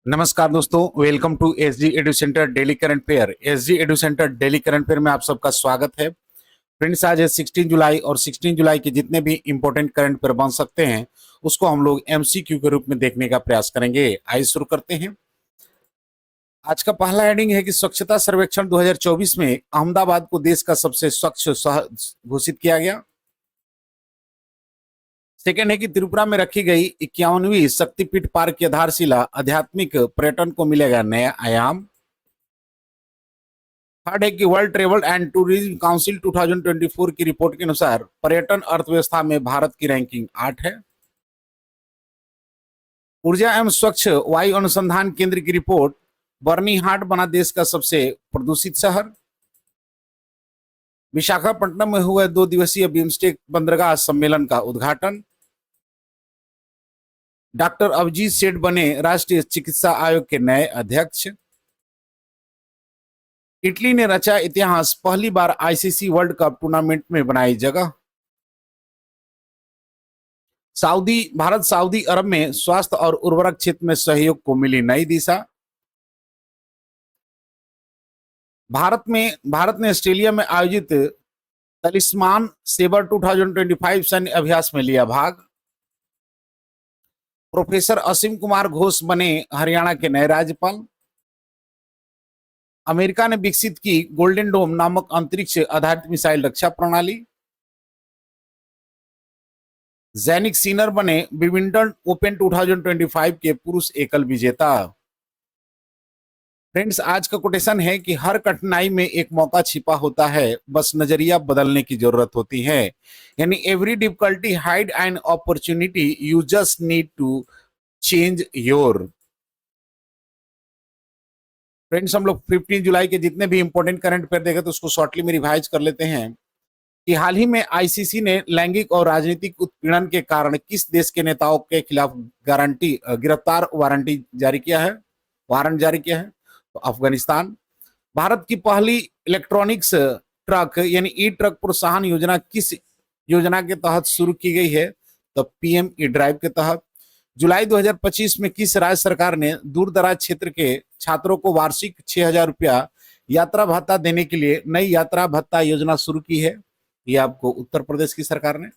नमस्कार दोस्तों, welcome to SG edu centre daily current affair. SG edu centre daily current affair में आप सबका स्वागत है। फ्रेंड्स, आज है 16 जुलाई और 16 जुलाई के जितने भी इंपॉर्टेंट करंट अफेयर बन सकते हैं उसको हम लोग एमसीक्यू के रूप में देखने का प्रयास करेंगे। आइए शुरू करते हैं। आज का पहला हेडिंग है कि स्वच्छता सर्वेक्षण 2024 में अहमदाबाद को देश का सबसे स्वच्छ शहर घोषित किया गया। सेकेंड है कि त्रिपुरा में रखी गई 51वीं शक्तिपीठ पार्क की आधारशिला आध्यात्मिक पर्यटन को मिलेगा नया आयाम। थर्ड है कि world travel and Tourism council 2024 की रिपोर्ट के अनुसार पर्यटन अर्थव्यवस्था में भारत की रैंकिंग 8 है। ऊर्जा एवं स्वच्छ वायु अनुसंधान केंद्र की रिपोर्ट, बर्नीहाट बना देश का सबसे प्रदूषित शहर। विशाखापट्टनम में हुए 2 दिवसीय बिम्स्टेक बंदरगाह सम्मेलन का उद्घाटन। डॉक्टर अभिजीत सेठ बने राष्ट्रीय चिकित्सा आयोग के नए अध्यक्ष। इटली ने रचा इतिहास, पहली बार आईसीसी वर्ल्ड कप टूर्नामेंट में बनाई जगह। भारत सऊदी अरब में स्वास्थ्य और उर्वरक क्षेत्र में सहयोग को मिली नई दिशा। भारत ने ऑस्ट्रेलिया में आयोजित तलिस्मान सेबर 2025 सैन्य अभ्यास में लिया भाग। प्रोफेसर असीम कुमार घोष बने हरियाणा के नए राज्यपाल। अमेरिका ने विकसित की गोल्डन डोम नामक अंतरिक्ष आधारित मिसाइल रक्षा प्रणाली। जैनिक सिनर बने विंबलडन ओपन 2025 के पुरुष एकल विजेता। फ्रेंड्स, आज का कोटेशन है कि हर कठिनाई में एक मौका छिपा होता है, बस नजरिया बदलने की जरूरत होती है। यानी every difficulty hide an opportunity, you just need to change your. Friends, हम लोग 15 जुलाई के जितने भी इंपॉर्टेंट करंट अफेयर देखे तो उसको शॉर्टली में रिवाइज कर लेते हैं कि हाल ही में आईसीसी ने लैंगिक और राजनीतिक उत्पीड़न के कारण किस देश के नेताओं के खिलाफ गिरफ्तार वारंट जारी किया है। तो अफगानिस्तान। भारत की पहली इलेक्ट्रॉनिक्स ट्रक यानी ई ट्रक प्रोत्साहन योजना किस योजना के तहत शुरू की गई है? तो पीएम ई ड्राइव के तहत। जुलाई 2025 में किस राज्य सरकार ने दूर दराज क्षेत्र के छात्रों को वार्षिक 6,000 रुपया यात्रा भत्ता देने के लिए नई यात्रा भत्ता योजना शुरू की है? ये आपको उत्तर प्रदेश की सरकार ने।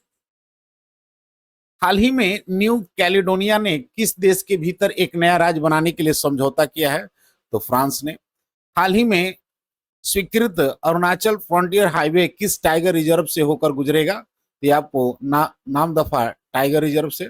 हाल ही में न्यू कैलेडोनिया ने किस देश के भीतर एक नया राज्य बनाने के लिए समझौता किया है? तो फ्रांस ने। हाल ही में स्वीकृत अरुणाचल फ्रंटियर हाईवे किस टाइगर रिजर्व से होकर गुजरेगा? तो आपको नाम दफा टाइगर रिजर्व से।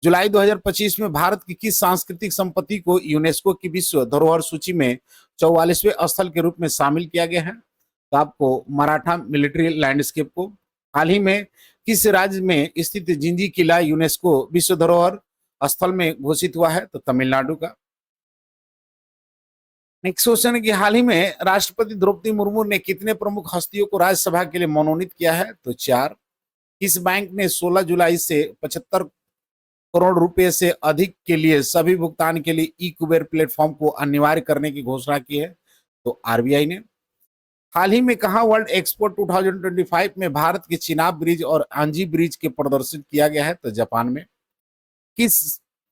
जुलाई 2025 में भारत की किस सांस्कृतिक संपत्ति को यूनेस्को की विश्व धरोहर सूची में 44वें स्थल के रूप में शामिल किया गया है? तो आपको मराठा मिलिट्री लैंडस्केप को। हाल ही में किस राज्य में स्थित जिंजी किला यूनेस्को विश्व धरोहर स्थल में घोषित हुआ है? तो तमिलनाडु का। नेक्स्ट क्वेश्चन है कि हाल ही में राष्ट्रपति द्रौपदी मुर्मू ने कितने प्रमुख हस्तियों को राज्यसभा के लिए मनोनीत किया है? तो 4। किस बैंक ने 16 जुलाई से 75 करोड़ रुपए से अधिक के लिए सभी भुगतान के लिए ई कुबेर प्लेटफॉर्म को अनिवार्य करने की घोषणा की है? तो आरबीआई ने। हाल ही में कहा वर्ल्ड एक्सपो 2025 में भारत के चिनाब ब्रिज और आंजी ब्रिज के प्रदर्शित किया गया है? तो जापान में। किस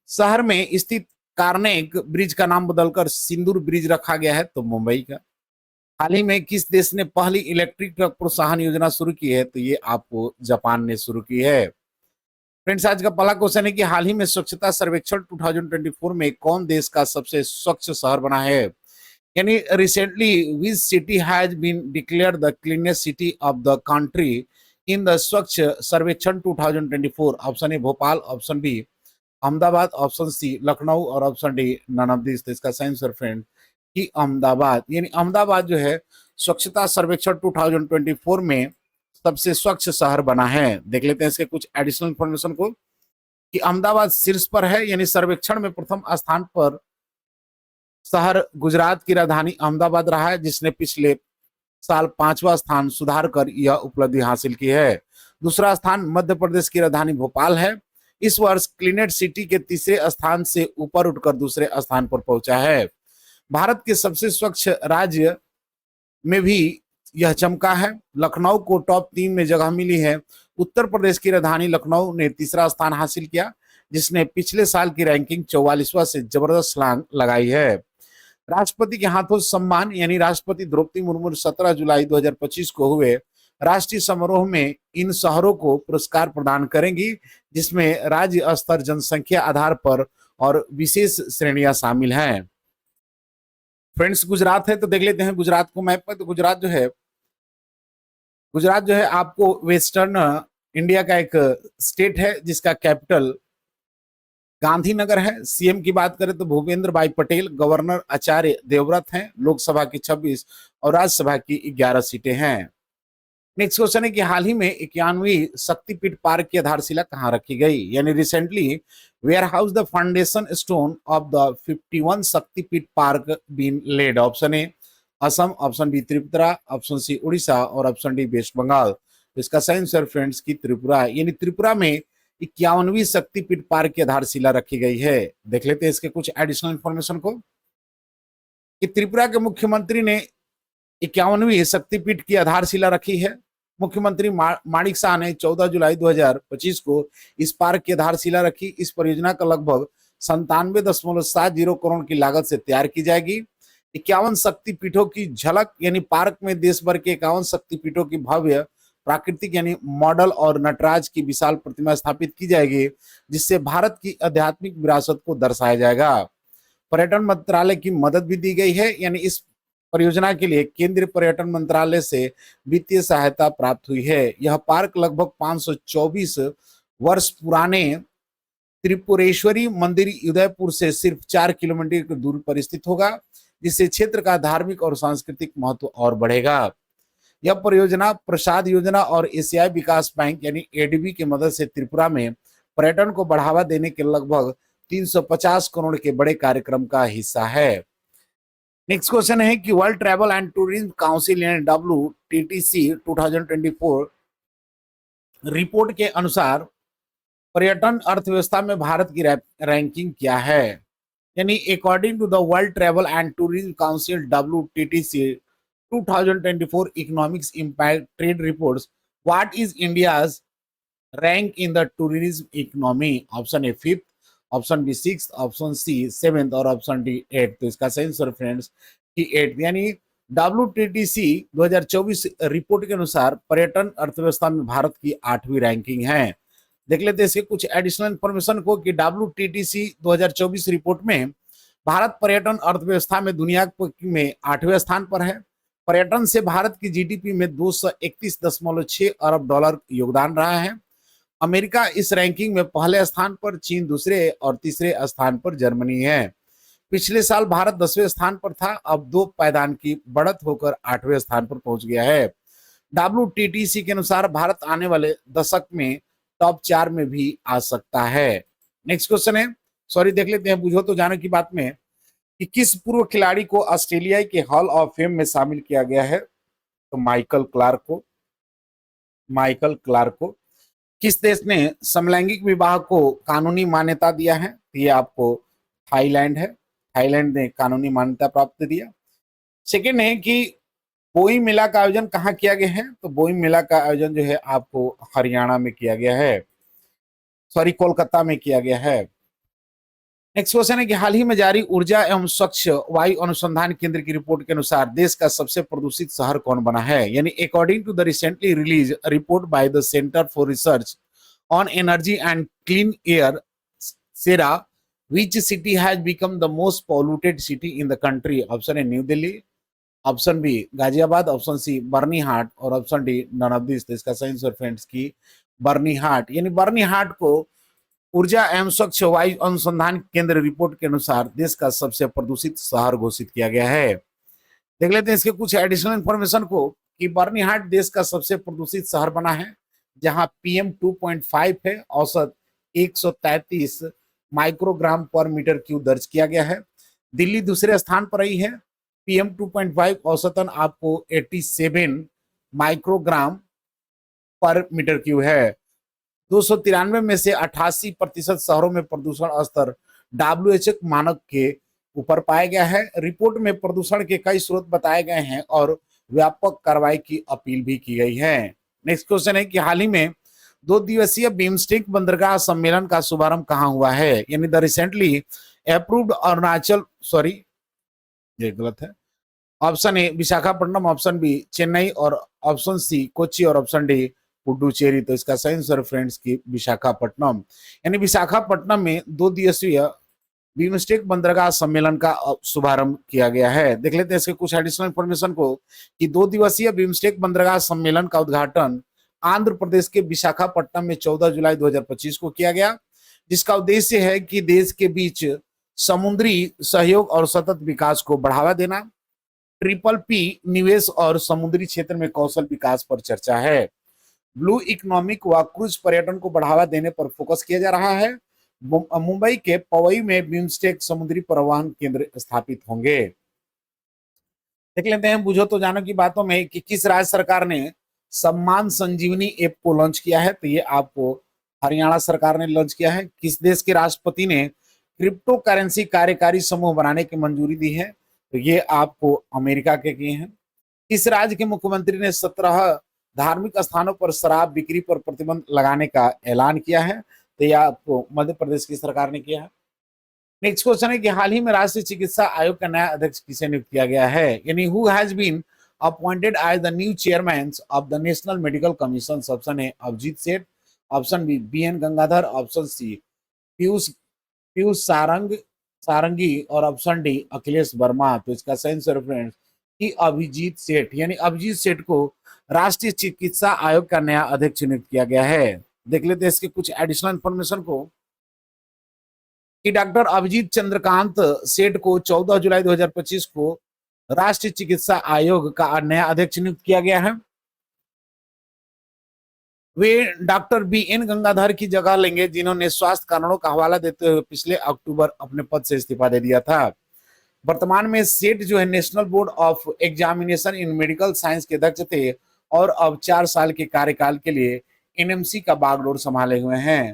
शहर में स्थित कार्नेग ब्रिज का नाम बदलकर सिंदूर ब्रिज रखा गया है? तो मुंबई का। हाल ही में किस देश ने पहली इलेक्ट्रिक ट्रक प्रोत्साहन योजना शुरू की है? तो ये आपको जापान ने शुरू की है। फ्रेंड्स, आज का पहला क्वेश्चन है कि हाल ही में स्वच्छता सर्वेक्षण 2024 में कौन देश का सबसे स्वच्छ शहर बना है? यानी recently which city has been declared the cleanest city of the country in the Swachh Survekshan 2024? Option A Bhopal, option B Ahmedabad, option C Lucknow और option D none of this. इसका सही आंसर फ्रेंड कि अहमदाबाद। यानी अहमदाबाद जो है स्वच्छता सर्वेक्षण 2024 में सबसे स्वच्छ शहर बना है। देख लेते हैं इसके कुछ एडिशनल इंफॉर्मेशन को कि अहमदाबाद शीर्ष पर है, यानी सर्वेक्षण में प्रथम स्थान पर शहर गुजरात की राजधानी अहमदाबाद रहा है, जिसने पिछले साल 5वां स्थान सुधार कर यह उपलब्धि हासिल की है। दूसरा स्थान मध्य प्रदेश की राजधानी भोपाल है। इस वर्ष क्लीनेट सिटी के तीसरे स्थान से ऊपर उठकर दूसरे स्थान पर पहुंचा है। भारत के सबसे स्वच्छ राज्य में भी यह चमका है। लखनऊ को टॉप 3 में जगह मिली है। उत्तर प्रदेश की राजधानी लखनऊ ने तीसरा स्थान हासिल किया, जिसने पिछले साल की रैंकिंग 44वां से जबरदस्त छलांग लगाई है। राष्ट्रपति के हाथों सम्मान यानी राष्ट्रपति द्रौपदी मुर्मू 17 जुलाई 2025 को हुए राष्ट्रीय समारोह में इन शहरों को पुरस्कार प्रदान करेंगी, जिसमें राज्य स्तर, जनसंख्या आधार पर और विशेष श्रेणियां शामिल हैं। फ्रेंड्स, गुजरात है तो देख लेते हैं गुजरात को मैप पर। तो गुजरात जो है आपको वेस्टर्न इंडिया का एक स्टेट है जिसका कैपिटल गांधीनगर है। सीएम की बात करें तो भूपेंद्र भाई पटेल, गवर्नर आचार्य देवव्रत हैं। लोकसभा की 26 और राज्यसभा की 11 सीटें हैं। नेक्स्ट क्वेश्चन है कि हाल ही में 91वीं शक्तिपीठ पार्क की आधारशिला कहाँ रखी गई, यानी recently where has the foundation stone of the 51 Shaktipeeth park been laid. Option A Assam, option B Tripura, option C Odisha और ऑप्शन डी वेस्ट बंगाल। तो इसका सही आंसर फ्रेंड्स की त्रिपुरा, यानी त्रिपुरा में 51वीं शक्तिपीठ पार्क की आधारशिला रखी गई है। देख लेते हैं इसके कुछ एडिशनल इंफॉर्मेशन को कि त्रिपुरा के मुख्यमंत्री ने 51वीं शक्तिपीठ की आधारशिला रखी है। मुख्यमंत्री माणिक शाह ने 14 जुलाई 2025 को इस पार्क की आधारशिला रखी। इस परियोजना का लगभग 97.70 करोड़ की लागत से तैयार की जाएगी। 51 शक्तिपीठों की झलक, यानी पार्क में देश भर के 51 शक्तिपीठों की भव्य प्राकृतिक यानी मॉडल और नटराज की विशाल प्रतिमा स्थापित की जाएगी, जिससे भारत की आध्यात्मिक विरासत को दर्शाया जाएगा। पर्यटन मंत्रालय की मदद भी दी गई है, यानी इस परियोजना के लिए केंद्रीय पर्यटन मंत्रालय से वित्तीय सहायता प्राप्त हुई है। यह पार्क लगभग 524 वर्ष पुराने त्रिपुरेश्वरी मंदिर उदयपुर से सिर्फ 4 किलोमीटर की दूरी पर स्थित होगा, जिससे क्षेत्र का धार्मिक और सांस्कृतिक महत्व और बढ़ेगा। यह परियोजना प्रसाद योजना और एशियाई विकास बैंक यानी एडीबी की मदद से त्रिपुरा में पर्यटन को बढ़ावा देने के लगभग 350 करोड़ के बड़े कार्यक्रम का हिस्सा है। नेक्स्ट क्वेश्चन है कि world Travel and Tourism council यानी WTTC 2024 रिपोर्ट के अनुसार पर्यटन अर्थव्यवस्था में भारत की रैंकिंग क्या है, यानी according to the World Travel and Tourism Council WTTC 2024 economics impact trade reports, what is India's rank in the tourism economy. Option A 5th, option B 6th, option C 7th और option D 8th। तो इसका सही answer friends की 8th, यानी WTTC 2024 report के अनुसार पर्यटन अर्थव्यवस्था में भारत की 8वीं रैंकिंग है। देख लेते हैं इसके कुछ एडिशनल इंफॉर्मेशन को कि WTTC 2024 रिपोर्ट में भारत पर्यटन अर्थव्यवस्था में दुनिया में 8वें स्थान पर है। पर्यटन से भारत की जीडीपी में 231.6 अरब डॉलर योगदान रहा है। अमेरिका इस रैंकिंग में पहले स्थान पर, चीन दूसरे और तीसरे स्थान पर जर्मनी है। पिछले साल भारत 10वें स्थान पर था, अब 2 पायदान की बढ़त होकर 8वें स्थान पर पहुंच गया है। WTTC के अनुसार भारत आने वाले दशक में टॉप 4 में भी आ सकता है। नेक्स्ट क्वेश्चन है, सॉरी देख लेते हैं बुझो तो जानो की बात में कि किस पूर्व खिलाड़ी को ऑस्ट्रेलिया के हॉल ऑफ फेम में शामिल किया गया है। तो माइकल क्लार्क को किस देश ने समलैंगिक विवाह को कानूनी मान्यता दिया है। ये आपको थाईलैंड है। थाईलैंड ने कानूनी मान्यता प्राप्त दिया। सेकेंड है कि बोई मेला का आयोजन कहाँ किया गया है। तो बोई मेला का आयोजन जो है आपको हरियाणा में किया गया है, सॉरी कोलकाता में किया गया है। नेक्स्ट क्वेश्चन है कि हाल ही में जारी ऊर्जा एवं स्वच्छ वायु अनुसंधान केंद्र की रिपोर्ट के अनुसार देश का सबसे प्रदूषित शहर कौन बना है, यानी according to the recently release report by the Centre for Research on Energy and Clean Air CREA, which city has become the most polluted city in the country। Option A New Delhi, option B Ghaziabad, option C Byrnihat और option D none of this. तो इसका सही answer friends की बर्नीहाट, यानी बर्नीहाट को ऊर्जा एवं स्वच्छ वायु अनुसंधान केंद्र रिपोर्ट के अनुसार देश का सबसे प्रदूषित शहर घोषित किया गया है। देख लेते हैं इसके कुछ एडिशनल इंफॉर्मेशन को कि बर्नीहाट देश का सबसे प्रदूषित शहर बना है, जहां PM 2.5 है, औसत 133 माइक्रोग्राम पर मीटर क्यूब दर्ज किया गया है। दिल्ली दूसरे स्थान पर रही है, PM 2.5 औसतन आपको 87 माइक्रोग्राम पर मीटर क्यूब है। 293 में से 88% शहरों में प्रदूषण स्तर WHO मानक के ऊपर पाया गया है। रिपोर्ट में प्रदूषण के कई स्रोत बताए गए हैं और व्यापक कार्रवाई की अपील भी की गई है। नेक्स्ट क्वेश्चन है कि हाल ही में दो दिवसीय बिम्स्टेक बंदरगाह सम्मेलन का शुभारंभ कहाँ हुआ है? यानी the recently approved Arunachal, sorry ये गलत है। Option A Visakhapatnam, option B Chennai और ऑप्शन सी कोच्चि और ऑप्शन डी पुडुचेरी। तो इसका सही आंसर फ्रेंड्स की विशाखापट्टनम। यानी विशाखापट्टनम में दो दिवसीय बिम्स्टेक बंदरगाह सम्मेलन का शुभारंभ किया गया है। देख लेते हैं इसके कुछ एडिशनल इंफॉर्मेशन को कि दो दिवसीय बिम्स्टेक बंदरगाह सम्मेलन का उद्घाटन आंध्र प्रदेश के विशाखापट्टनम में 14 जुलाई 2025 को किया गया, जिसका उद्देश्य है कि देश के बीच समुद्री सहयोग और सतत विकास को बढ़ावा देना। ट्रिपल पी निवेश और समुद्री क्षेत्र में कौशल विकास पर चर्चा है। ब्लू इकोनॉमिक व क्रूज पर्यटन को बढ़ावा देने पर फोकस किया जा रहा है। मुंबई के पवई में बिम्स्टेक समुद्री परिवहन केंद्र स्थापित होंगे। देख लेते हैं बुझो तो जानो की बातों में कि किस राज्य सरकार ने सम्मान संजीवनी ऐप को लॉन्च किया है? तो ये आपको हरियाणा सरकार ने लॉन्च किया है। किस देश के राष्ट्रपति ने क्रिप्टो करेंसी कार्यकारी समूह बनाने की मंजूरी दी है? तो ये आपको अमेरिका के किए हैं। किस राज्य के मुख्यमंत्री ने 17 धार्मिक स्थानों पर शराब बिक्री पर प्रतिबंध लगाने का ऐलान किया है? तो यह आपको मध्य प्रदेश की सरकार ने किया है। नेक्स्ट क्वेश्चन है कि हाल ही में राष्ट्रीय चिकित्सा आयोग का नया अध्यक्ष किसे नियुक्त किया गया है? यानी who has been appointed as the new chairman of the National Medical Commission? Option A Abhijit Seth, option B BN Gangadhar, option C Piyush Piyush Sarangi और ऑप्शन डी अखिलेश वर्मा। तो इसका सही आंसर फ्रेंड्स कि अभिजीत सेठ, यानी अभिजीत सेठ को राष्ट्रीय चिकित्सा आयोग का नया अध्यक्ष नियुक्त किया गया है। देख लेते हैं इसके कुछ एडिशनल इंफॉर्मेशन को कि डॉक्टर अभिजीत चंद्रकांत सेठ को 14 जुलाई 2025 को राष्ट्रीय चिकित्सा आयोग का नया अध्यक्ष नियुक्त किया गया है। वे डॉक्टर बी एन गंगाधर की जगह लेंगे, जिन्होंने स्वास्थ्य कारणों का हवाला देते हुए पिछले अक्टूबर अपने पद से इस्तीफा दे दिया था। वर्तमान में सेठ जो है national board of examination in medical science के अध्यक्ष थे और अब 4 साल के कार्यकाल के लिए एनएमसी का बागडोर संभाले हुए हैं।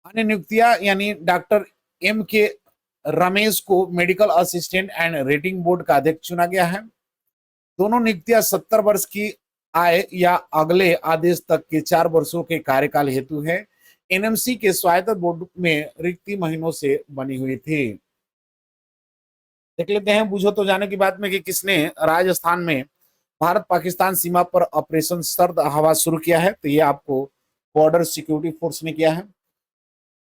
अन्य नियुक्तियां यानी डॉक्टर एम के रमेश को medical assistant and rating board का अध्यक्ष चुना गया है। दोनों नियुक्तियां 70 वर्ष की आय या अगले आदेश तक के 4 वर्षों के कार्यकाल हेतु है। एनएमसी के स्वायत्त बोर्ड में रिक्ति महीनों से बनी हुई थी। देख लेते हैं बुझो तो जाने की बात में कि किसने राजस्थान में भारत पाकिस्तान सीमा पर ऑपरेशन सर्द हवा शुरू किया है? तो ये आपको बॉर्डर सिक्योरिटी फोर्स ने किया है।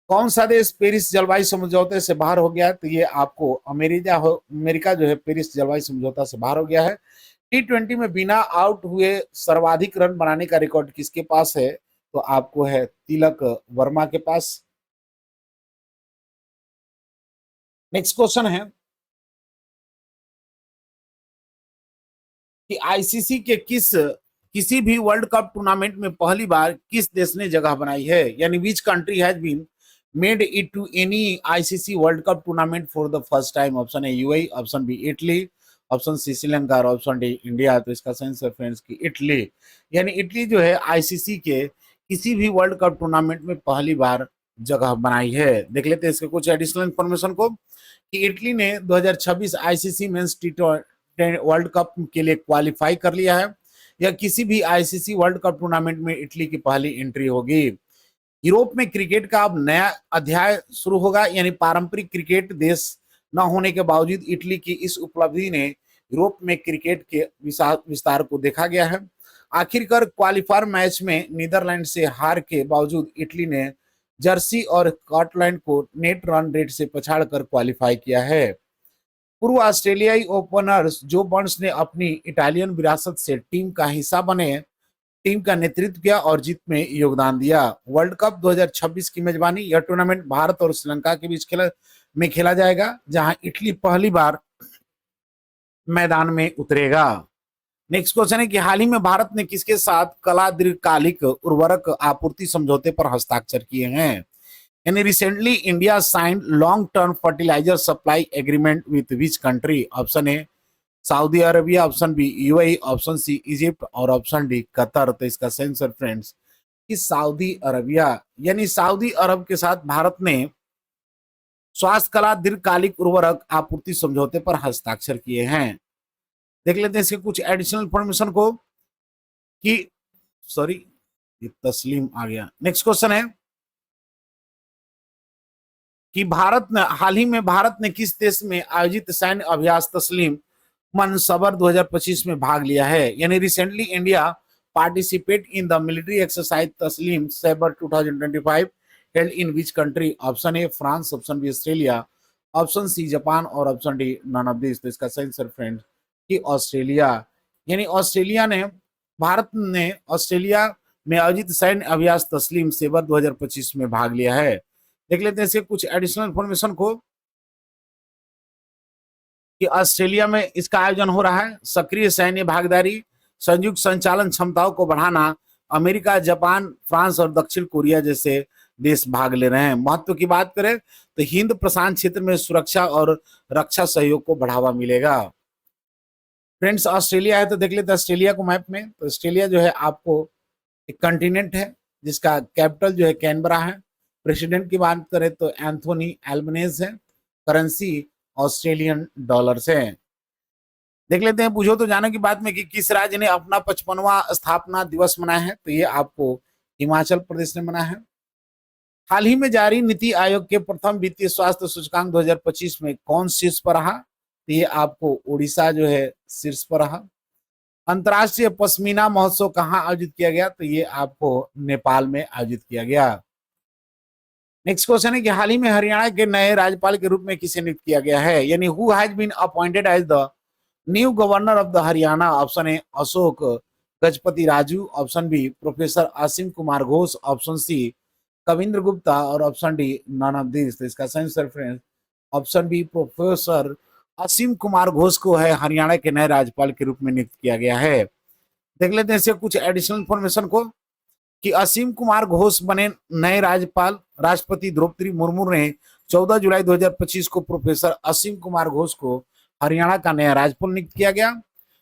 कौन सा देश पेरिस जलवायु समझौते से बाहर हो गया है? तो ये आपको अमेरिका जो है पेरिस जलवायु समझौता से बाहर हो गया है। T20 में बिना आउट हुए सर्वाधिक रन बनाने का रिकॉर्ड किसके पास है? तो आपको है तिलक वर्मा के पास। नेक्स्ट क्वेश्चन है कि आईसीसी के किसी भी वर्ल्ड कप टूर्नामेंट में पहली बार किस देश ने जगह बनाई है? यानी which country has been made it to any ICC World Cup tournament for the first time? Option A UAE, option B Italy, option C Sri Lanka और ऑप्शन डी इंडिया। तो इसका सेंस है फ्रेंड्स की इटली। यानी इटली जो है ICC के किसी भी वर्ल्ड कप टूर्नामेंट में पहली बार जगह बनाई है। देख लेते हैं इसके कुछ एडिशनल इंफॉर्मेशन को कि इटली ने 2026 आईसीसी मेंस टी20 वर्ल्ड कप के लिए क्वालिफाई कर लिया है। या किसी भी आईसीसी वर्ल्ड कप टूर्नामेंट में इटली की पहली एंट्री होगी। यूरोप में क्रिकेट का अब नया अध्याय शुरू होगा। यानी पारंपरिक क्रिकेट देश न होने के बावजूद इटली की इस उपलब्धि ने यूरोप में क्रिकेट के विस्तार को देखा गया है। आखिरकार क्वालिफायर मैच में नीदरलैंड से हार के बावजूद इटली ने जर्सी और स्कॉटलैंड को नेट रन रेट से पछाड़कर क्वालिफाई किया है। पूर्व ऑस्ट्रेलियाई ओपनर्स जो बर्न्स ने अपनी इटालियन विरासत से टीम का नेतृत्व किया और जीत में योगदान दिया। वर्ल्ड कप 2026 की मेजबानी यह टूर्नामेंट भारत और श्रीलंका के बीच खेला जाएगा, जहां इटली पहली बार मैदान में उतरेगा। नेक्स्ट क्वेश्चन है कि हाल ही में भारत ने किसके साथ कला दीर्घकालिक उर्वरक आपूर्ति समझौते पर हस्ताक्षर किए हैं? यानी recently India signed long term fertilizer supply agreement with which country? Option A Saudi Arabia, option B UAE, option C Egypt और ऑप्शन डी कतर। तो इसका सेंसर फ्रेंड्स कि सऊदी अरबिया। यानी सऊदी अरब के साथ भारत ने स्वास्थ्य कला दीर्घकालिक उर्वरक आपूर्ति समझौते पर हस्ताक्षर किए हैं। देख लेते हैं इसके कुछ एडिशनल इंफॉर्मेशन को कि ये तस्लीम आ गया। नेक्स्ट क्वेश्चन है कि भारत ने हाल ही में भारत ने किस देश में आयोजित सैन्य अभ्यास तस्लीम मनसबर 2025 में भाग लिया है? यानी recently India participate in the military exercise Talisman Sabre 2025 held in which country? Option A France, option B Australia, option C Japan और option D none of this. तो इसका सही आंसर फ्रेंड्स कि ऑस्ट्रेलिया। यानी ऑस्ट्रेलिया ने भारत ने Australia में आयोजित सैन्य अभ्यास तस्लीम सेबर 2025 में भाग लिया है। देख लेते हैं इसके कुछ एडिशनल इंफॉर्मेशन को कि ऑस्ट्रेलिया में इसका आयोजन हो रहा है। सक्रिय सैन्य भागीदारी, संयुक्त संचालन क्षमताओं को बढ़ाना, अमेरिका, जापान, फ्रांस और दक्षिण कोरिया जैसे देश भाग ले रहे हैं। महत्व की बात करें तो हिंद प्रशांत क्षेत्र में सुरक्षा और रक्षा सहयोग को बढ़ावा मिलेगा। फ्रेंड्स ऑस्ट्रेलिया है तो देख लेते हैं ऑस्ट्रेलिया को मैप में। तो ऑस्ट्रेलिया जो है आपको एक कॉन्टिनेंट है जिसका कैपिटल जो है कैनबरा है। प्रेसिडेंट की बात करें तो एंथोनी एल्बनेज है। करेंसी ऑस्ट्रेलियन डॉलर्स है। देख लेते हैं पूछो तो जानो की बात में कि किस राज्य ने अपना 55वां स्थापना दिवस मनाया है? तो ये आपको हिमाचल प्रदेश ने मनाया है। हाल ही में जारी नीति आयोग के प्रथम वित्तीय स्वास्थ्य सूचकांक 2025 में कौन शीर्ष पर रहा? तो ये आपको उड़ीसा जो है शीर्ष पर रहा। अंतर्राष्ट्रीय पश्मीना महोत्सव कहाँ आयोजित किया गया? तो ये आपको नेपाल में आयोजित किया गया। नेक्स्ट क्वेश्चन है कि हाल ही में हरियाणा के नए राज्यपाल के रूप में किसे नियुक्त किया गया है? यानी who has been appointed as the new governor of the Haryana? Option A Ashok Gajapathi Raju, option B professor Asim Kumar Ghosh, option C Kavinder Gupta और option D none of this. तो इसका सही answer friends option B professor Asim Kumar Ghosh को है हरियाणा के नए राज्यपाल के रूप में नियुक्त किया गया है। देख लेते हैं इससे कुछ एडिशनल इंफॉर्मेशन को कि असीम कुमार घोष बने नए राज्यपाल। राष्ट्रपति द्रौपदी मुर्मू ने 14 जुलाई 2025 को प्रोफेसर असीम कुमार घोष को हरियाणा का नया राज्यपाल नियुक्त किया गया।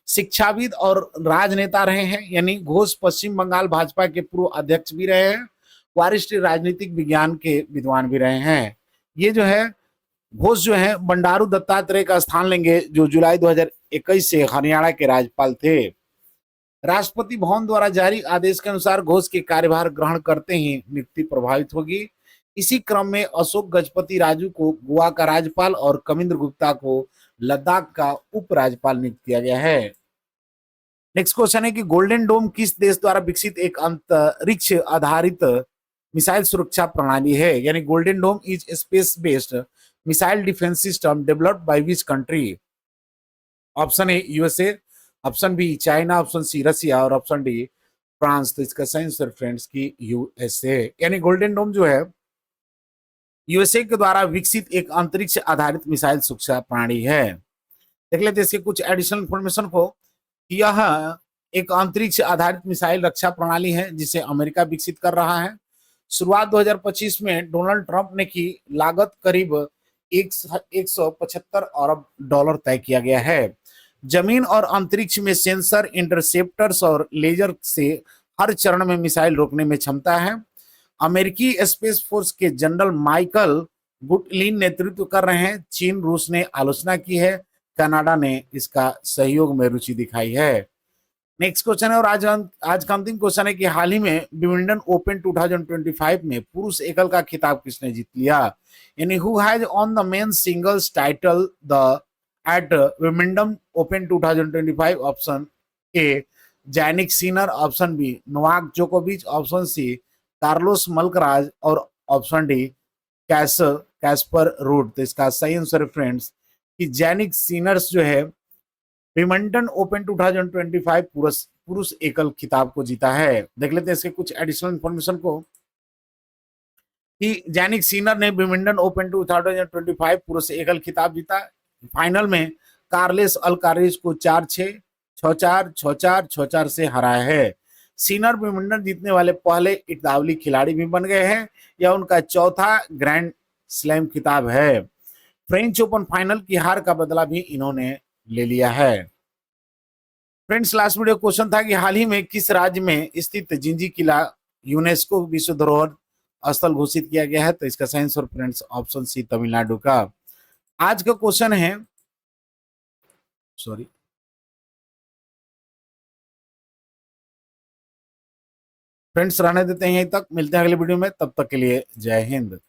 शिक्षाविद और राजनेता रहे हैं, यानी घोष पश्चिम बंगाल भाजपा के पूर्व अध्यक्ष भी रहे हैं, वरिष्ठ राजनीतिक विज्ञान के विद्वान भी रहे हैं। ये जो है घोष जो है बंडारू दत्तात्रेय का स्थान लेंगे जो जुलाई 2021 से हरियाणा के राज्यपाल थे। राष्ट्रपति भवन द्वारा जारी आदेश के अनुसार घोष के कार्यभार ग्रहण करते ही नियुक्ति प्रभावित होगी। इसी क्रम में अशोक गजपति राजू को गोवा का राज्यपाल और कविंद्र गुप्ता को लद्दाख का उपराज्यपाल नियुक्त किया गया है। नेक्स्ट क्वेश्चन है कि गोल्डन डोम किस देश द्वारा विकसित एक अंतरिक्ष आधारित मिसाइल सुरक्षा प्रणाली है? यानी golden dome is space based missile defence system developed by which country? Option A USA, option B China, option C Russia और ऑप्शन डी फ्रांस। तो इसका सही आंसर फ्रेंड्स की यूएसए। यानी गोल्डन डोम जो है यूएसए के द्वारा विकसित एक अंतरिक्ष आधारित मिसाइल सुरक्षा प्रणाली है। देख लेते हैं इसके कुछ एडिशनल इंफॉर्मेशन को। यह एक अंतरिक्ष आधारित मिसाइल रक्षा प्रणाली है जिसे अमेरिका विकसित कर रहा है। शुरुआत 2025 में डोनाल्ड ट्रंप ने की। लागत करीब 175 अरब डॉलर तय किया गया है। जमीन और अंतरिक्ष में सेंसर, इंटरसेप्टर्स और लेजर से हर चरण में मिसाइल रोकने में क्षमता है। अमेरिकी स्पेस फोर्स के जनरल माइकल गुटलिन नेतृत्व कर रहे हैं। चीन, रूस ने आलोचना की है। कनाडा ने इसका सहयोग में रुचि दिखाई है। नेक्स्ट क्वेश्चन है और आज का अंतिम क्वेश्चन है कि हाल ही में विंबलडन ओपन 2025 में पुरुष एकल का खिताब किसने जीत लिया? यानी who has won the men singles title the at Wimbledon Open 2025? Option A Jannik Sinner, option B Novak जोकोविच, ऑप्शन सी कार्लोस मलकराज और ऑप्शन डी कैस्पर रूड। तो इसका सही आंसर फ्रेंड्स कि जैनिक सिनर्स जो है विंबलडन ओपन 2025 पुरुष एकल खिताब को जीता है। देख लेते हैं इसके कुछ एडिशनल इंफॉर्मेशन को कि जैनिक सिनर ने विंबलडन ओपन 2025 पुरुष एकल खिताब जीता। फाइनल में कार्लेस अल्कारेज को 4-6, 6-4, 6-4, 6-4 से हराया है। सिनर विंबलडन जीतने वाले पहले इतालवी खिलाड़ी भी बन गए हैं। यह उनका चौथा ग्रैंड स्लैम खिताब है। फ्रेंच ओपन फाइनल की हार का बदला भी इन्होंने ले लिया है। फ्रेंड्स लास्ट वीडियो क्वेश्चन था कि हाल ही में किस राज्य में स्थित जिंजी किला यूनेस्को विश्व धरोहर स्थल घोषित किया गया है? तो इसका सही answer friends option C Tamil Nadu का। आज का क्वेश्चन है सॉरी फ्रेंड्स रहने देते हैं यहीं तक, मिलते हैं अगले वीडियो में, तब तक के लिए जय हिंद।